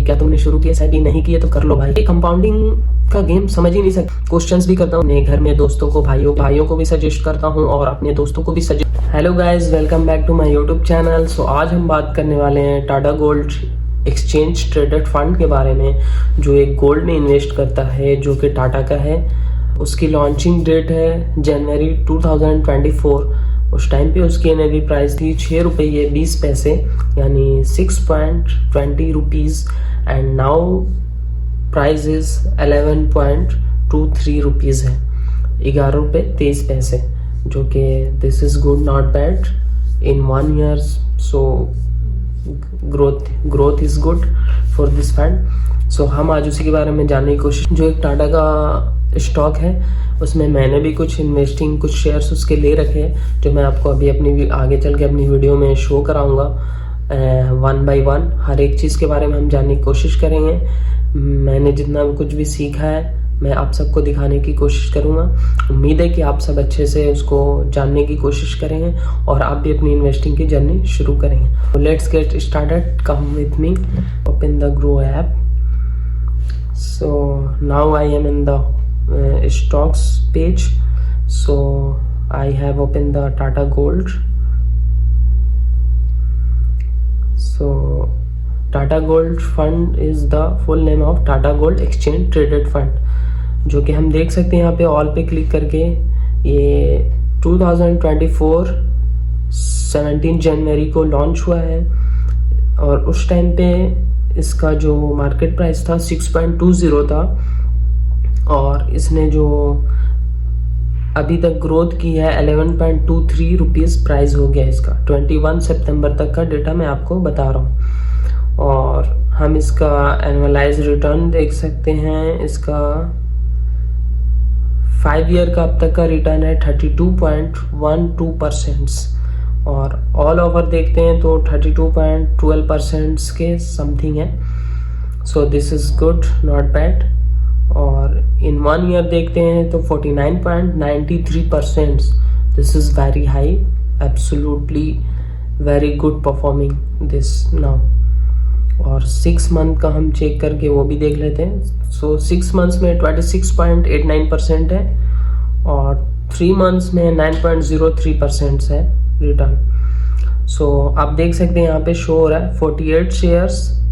क्या तुमने शुरू किया SIP नहीं किया तो कर लो भाई। कंपाउंडिंग का गेम समझ ही नहीं सकते। क्वेश्चंस भी करता हूँ अपने घर में दोस्तों को, भाइयों को भी सजेस्ट करता हूँ और अपने दोस्तों को भी suggest. Hello guys, welcome back to my YouTube channel. So आज हम बात करने वाले हैं Tata gold exchange traded fund के बारे में, जो एक गोल्ड में इन्वेस्ट करता है, जो कि टाटा का है। उसकी लॉन्चिंग डेट है जनवरी 2024। उस टाइम पे उसकी NAV प्राइस थी 6 रुपये 20 पैसे, यानी 6.20 rupees, and now price is 11.23 rupees है, 11 रुपये 23 पैसे, जो कि this is good, not bad in 1 year. So growth is good for this fund. So हम आज उसी के बारे में जानने की कोशिश। जो एक टाटा का स्टॉक है उसमें मैंने भी कुछ कुछ शेयर्स उसके ले रखे हैं, जो मैं आपको अभी अपनी आगे चल के अपनी वीडियो में शो कराऊंगा। 1 बाय 1 हर एक चीज़ के बारे में हम जानने की कोशिश करेंगे। मैंने जितना भी कुछ भी सीखा है मैं आप सबको दिखाने की कोशिश करूंगा। उम्मीद है कि आप सब अच्छे से उसको जानने की कोशिश करेंगे और आप भी अपनी इन्वेस्टिंग की जर्नी शुरू करेंगे। Let's get started, come with me, open the grow app. So now I am in the stocks page. So I have opened the Tata Gold. So Tata Gold Fund is the full name of Tata Gold Exchange Traded Fund, जो कि हम देख सकते हैं यहाँ पे all पे click करके। ये 2024 17 जनवरी को लॉन्च हुआ है और उस टाइम पे इसका जो मार्केट प्राइस था 6.20 था, और इसने जो अभी तक ग्रोथ की है 11.23 रुपीज़ प्राइस हो गया इसका। 21 सितंबर तक का डेटा मैं आपको बता रहा हूँ। और हम इसका एनुअलाइज रिटर्न देख सकते हैं। इसका 5 ईयर का अब तक का रिटर्न है 32.12%, और ऑल ओवर देखते हैं तो 32.12% के समथिंग है। So this is good, not bad. और इन 1 ईयर देखते हैं तो 49.93%। This is very high, absolutely very good performing this now. और 6 मंथ का हम चेक करके वो भी देख लेते हैं। सो 6 मंथ्स में 26.89% है और 3 मंथ्स में 9.03% है रिटर्न। सो आप देख सकते हैं यहाँ पे शो हो रहा है 48 शेयर्स,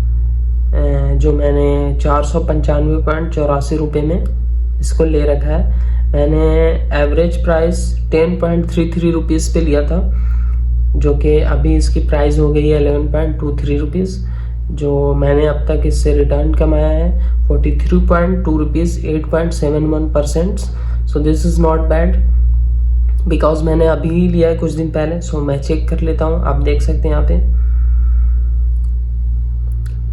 जो मैंने 495.84 रुपये में इसको ले रखा है। मैंने एवरेज प्राइस 10.33 रुपीज़ पे लिया था, जो कि अभी इसकी प्राइस हो गई है 11.23 रुपीज़। जो मैंने अब तक इससे रिटर्न कमाया है 43.2 rupees, 8.71%। So this is not bad, because मैंने अभी लिया है कुछ दिन पहले। सो मैं चेक कर लेता हूँ। आप देख सकते हैं यहाँ पे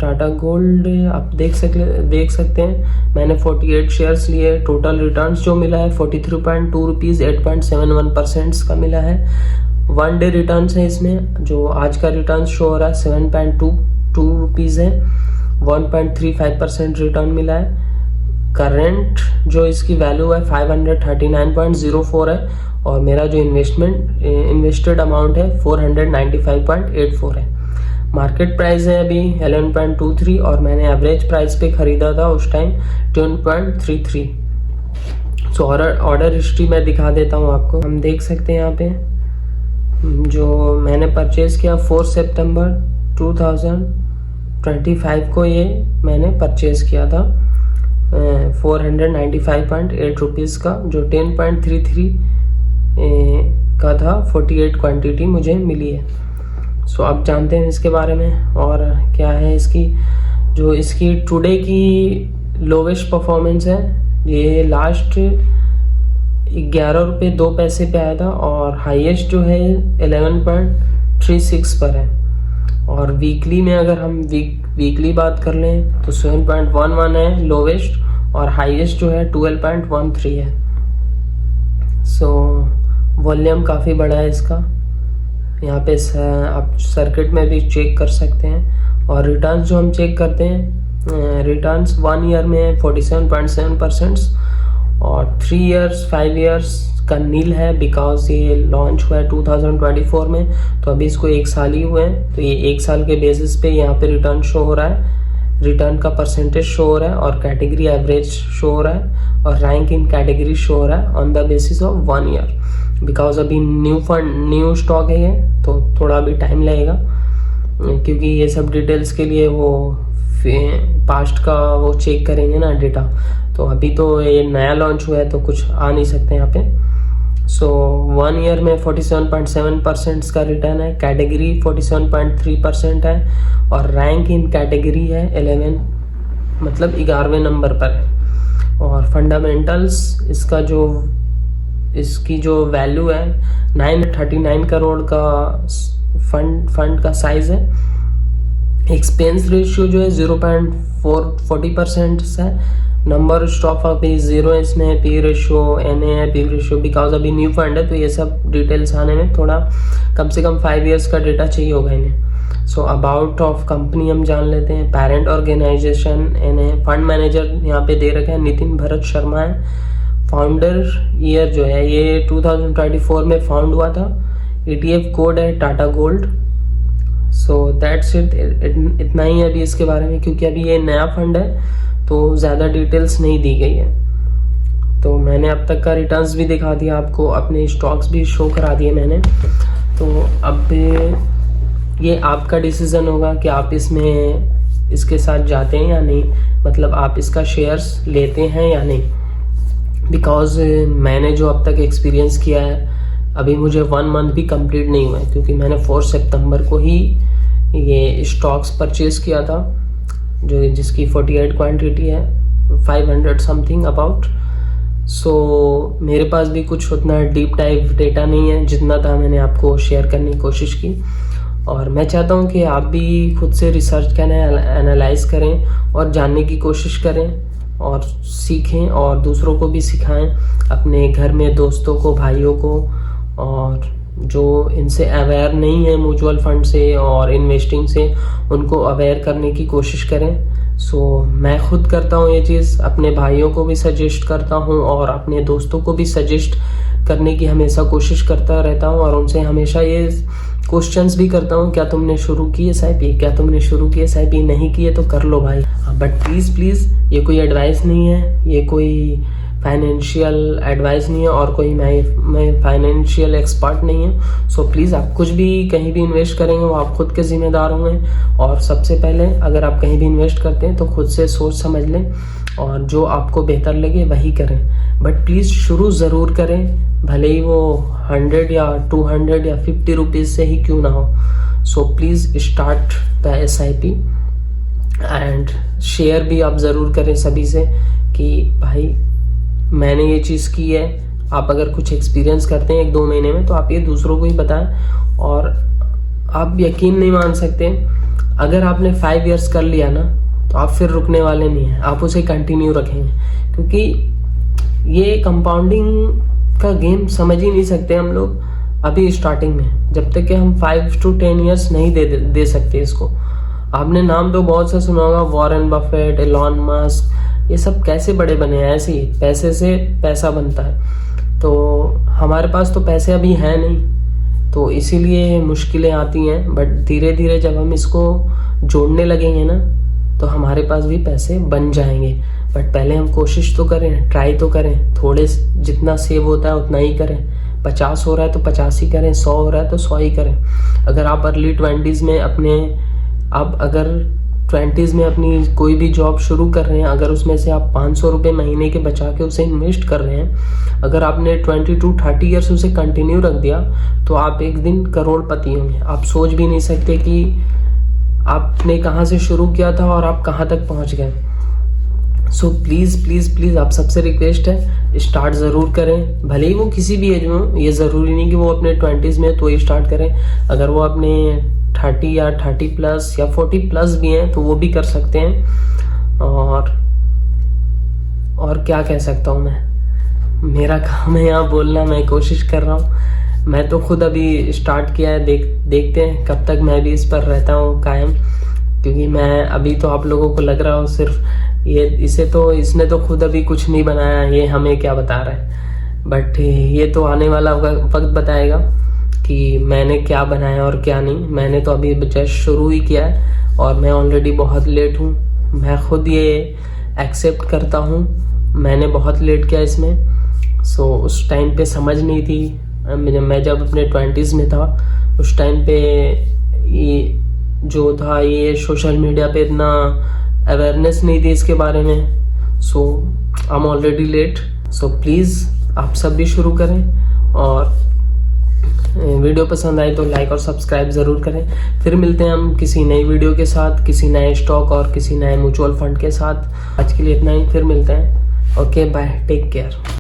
टाटा गोल्ड, आप देख सकते हैं मैंने 48 शेयर्स लिए। टोटल रिटर्न्स जो मिला है 43.2 रुपीज़, 8.71% का मिला है। 1 डे रिटर्न्स है इसमें। जो आज का रिटर्न शो हो रहा है 7.22 रुपीज़ है, 1.35% रिटर्न मिला है। करेंट जो इसकी वैल्यू है 539.04 है, और मेरा जो इन्वेस्टेड अमाउंट है 495.84 है। मार्केट प्राइस है अभी 11.23 और मैंने एवरेज प्राइस पे खरीदा था उस टाइम 10.33। सो ऑर्डर हिस्ट्री मैं दिखा देता हूँ आपको। हम देख सकते हैं यहाँ पे जो मैंने परचेज़ किया 4 सितंबर 2025 को, ये मैंने परचेज़ किया था 495.8 रुपीज़ का, जो 10.33 का था। 48 क्वांटिटी मुझे मिली है। सो आप जानते हैं इसके बारे में। और क्या है इसकी टुडे की लोवेस्ट परफॉर्मेंस है। ये लास्ट 11 रुपये 2 पैसे पे आया था, और हाईएस्ट जो है 11.36 पर है। और वीकली में अगर हम वीकली बात कर लें तो 7.11 है लोवेस्ट, और हाईएस्ट जो है 12.13 है। सो वॉल्यूम काफ़ी बड़ा है इसका। यहाँ पे आप सर्किट में भी चेक कर सकते हैं। और रिटर्न्स जो हम चेक करते हैं, रिटर्न्स 1 ईयर में 47.7%, और 3 इयर्स 5 इयर्स का नील है, बिकॉज ये लॉन्च हुआ है 2024 में, तो अभी इसको 1 साल ही हुए हैं। तो ये 1 साल के बेसिस पे यहाँ पे रिटर्न शो हो रहा है रिटर्न का परसेंटेज शो हो रहा है और कैटेगरी एवरेज शो हो रहा है और रैंक इन कैटेगरी शो हो रहा है on the basis of 1 year. Because अभी न्यू स्टॉक है ये, तो थोड़ा अभी टाइम लगेगा, क्योंकि ये सब डिटेल्स के लिए वो पास्ट का वो चेक करेंगे ना डेटा। तो अभी तो ये नया लॉन्च हुआ है तो कुछ आ नहीं सकते यहाँ पे। सो 1 ईयर में 47.7% का रिटर्न है, कैटेगरी 47.3% है और रैंक इन कैटेगरी है 11, मतलब 11वें नंबर पर है। और फंडामेंटल्स इसकी जो वैल्यू है 939 करोड़ का फंड का साइज है। एक्सपेंस रेशियो जो है 0.40% है। नंबर स्टॉक अभी 0 है इसमें। पी रेशियो NA है, पी रेशियो बिकॉज अभी न्यू फंड है तो ये सब डिटेल्स आने में थोड़ा कम से कम 5 इयर्स का डेटा चाहिए होगा इन्हें। सो अबाउट ऑफ कंपनी हम जान लेते हैं। Parent organisation NA, fund manager यहाँ पे दे रखे हैं नितिन भरत शर्मा है। फाउंडर ईयर जो है ये 2024 में फाउंड हुआ था। ETF कोड है Tata gold. So that's it, इतना ही है अभी इसके बारे में, क्योंकि अभी ये नया फंड है तो ज़्यादा डिटेल्स नहीं दी गई है। तो मैंने अब तक का रिटर्न्स भी दिखा दिया आपको, अपने स्टॉक्स भी शो करा दिए मैंने। तो अब ये आपका डिसीज़न होगा कि आप इसके साथ जाते हैं या नहीं, मतलब आप इसका शेयर्स लेते हैं या नहीं। बिकॉज मैंने जो अब तक एक्सपीरियंस किया है, अभी मुझे 1 मंथ भी कंप्लीट नहीं हुआ है, क्योंकि मैंने 4 सितंबर को ही ये स्टॉक्स परचेज किया था, जिसकी 48 क्वांटिटी है, 500 समथिंग अबाउट। सो मेरे पास भी कुछ उतना डीप डाइव डेटा नहीं है, जितना था मैंने आपको शेयर करने की कोशिश की। और मैं चाहता हूँ कि आप भी खुद से रिसर्च करें, एनालाइज करें और जानने की कोशिश करें और सीखें और दूसरों को भी सिखाएं, अपने घर में दोस्तों को, भाइयों को, और जो इनसे अवेयर नहीं है म्यूचुअल फंड से और इन्वेस्टिंग से, उनको अवेयर करने की कोशिश करें। सो मैं खुद करता हूँ ये चीज़, अपने भाइयों को भी सजेस्ट करता हूँ और अपने दोस्तों को भी सजेस्ट करने की हमेशा कोशिश करता रहता हूँ और उनसे हमेशा ये क्वेश्चंस भी करता हूँ, क्या तुमने शुरू की SIP, क्या तुमने शुरू की SIP, नहीं किए तो कर लो भाई। बट प्लीज़ ये कोई एडवाइस नहीं है, ये कोई फाइनेंशियल एडवाइस नहीं है और कोई मैं फाइनेंशियल एक्सपर्ट नहीं है। सो प्लीज़ आप कुछ भी कहीं भी इन्वेस्ट करेंगे वो आप खुद के जिम्मेदार होंगे। और सबसे पहले अगर आप कहीं भी इन्वेस्ट करते हैं तो खुद से सोच समझ लें और जो आपको बेहतर लगे वही करें। बट प्लीज़ शुरू ज़रूर करें, भले ही वो 100 या 200 या 50 रुपीज़ से ही क्यों ना हो। So please start the SIP and share भी आप ज़रूर करें सभी से कि भाई मैंने ये चीज़ की है। आप अगर कुछ एक्सपीरियंस करते हैं 1-2 महीने में तो आप ये दूसरों को ही बताएं। और आप यकीन नहीं मान सकते, अगर आपने 5 इयर्स कर लिया ना तो आप फिर रुकने वाले नहीं हैं, आप उसे कंटिन्यू रखेंगे। क्योंकि ये कंपाउंडिंग का गेम समझ ही नहीं सकते हम लोग अभी स्टार्टिंग में, जब तक कि हम 5 to 10 इयर्स नहीं दे सकते इसको। आपने नाम तो बहुत सा सुना होगा, वॉरेन बफेट, एलॉन मस्क, ये सब कैसे बड़े बने हैं, ऐसे ही पैसे से पैसा बनता है। तो हमारे पास तो पैसे अभी हैं नहीं, तो इसीलिए मुश्किलें आती हैं। बट धीरे धीरे जब हम इसको जोड़ने लगेंगे ना तो हमारे पास भी पैसे बन जाएंगे। बट पहले हम कोशिश तो करें, ट्राई तो करें, थोड़े जितना सेव होता है उतना ही करें। 50 हो रहा है तो 50 ही करें, 100 हो रहा है तो 100 ही करें। अगर आप अर्ली 20s में अगर 20s में अपनी कोई भी जॉब शुरू कर रहे हैं, अगर उसमें से आप 500 रुपये महीने के बचा के उसे इन्वेस्ट कर रहे हैं, अगर आपने 20 to 30 ईयर्स उसे कंटिन्यू रख दिया तो आप एक दिन करोड़पति होंगे। आप सोच भी नहीं सकते कि आपने कहाँ से शुरू किया था और आप कहाँ तक पहुँच गए। सो प्लीज़ प्लीज़ प्लीज़ आप सबसे रिक्वेस्ट है, स्टार्ट ज़रूर करें, भले ही वो किसी भी एज में हो। ये ज़रूरी नहीं कि वो अपने 20s में तो ही स्टार्ट करें। अगर वो अपने 30 या 30 प्लस या 40 प्लस भी हैं तो वो भी कर सकते हैं। और क्या कह सकता हूँ मैं, मेरा काम है यहाँ बोलना, मैं कोशिश कर रहा हूँ। मैं तो खुद अभी स्टार्ट किया है, देखते हैं कब तक मैं भी इस पर रहता हूँ कायम। क्योंकि मैं अभी तो आप लोगों को लग रहा हूँ सिर्फ इसने तो खुद अभी कुछ नहीं बनाया, ये हमें क्या बता रहा है। बट ये तो आने वाला वक्त बताएगा कि मैंने क्या बनाया और क्या नहीं। मैंने तो अभी जस्ट शुरू ही किया है और मैं ऑलरेडी बहुत लेट हूँ। मैं खुद ये एक्सेप्ट करता हूँ, मैंने बहुत लेट किया इसमें। सो उस टाइम पे समझ नहीं थी, मैं जब अपने 20s में था उस टाइम पे ये जो था, ये सोशल मीडिया पे इतना अवेयरनेस नहीं थी इसके बारे में। So I am already late. So please आप सब भी शुरू करें, और वीडियो पसंद आई तो लाइक और सब्सक्राइब ज़रूर करें। फिर मिलते हैं हम किसी नई वीडियो के साथ, किसी नए स्टॉक और किसी नए म्यूचुअल फंड के साथ। आज के लिए इतना ही, फिर मिलते हैं। Okay bye, take care.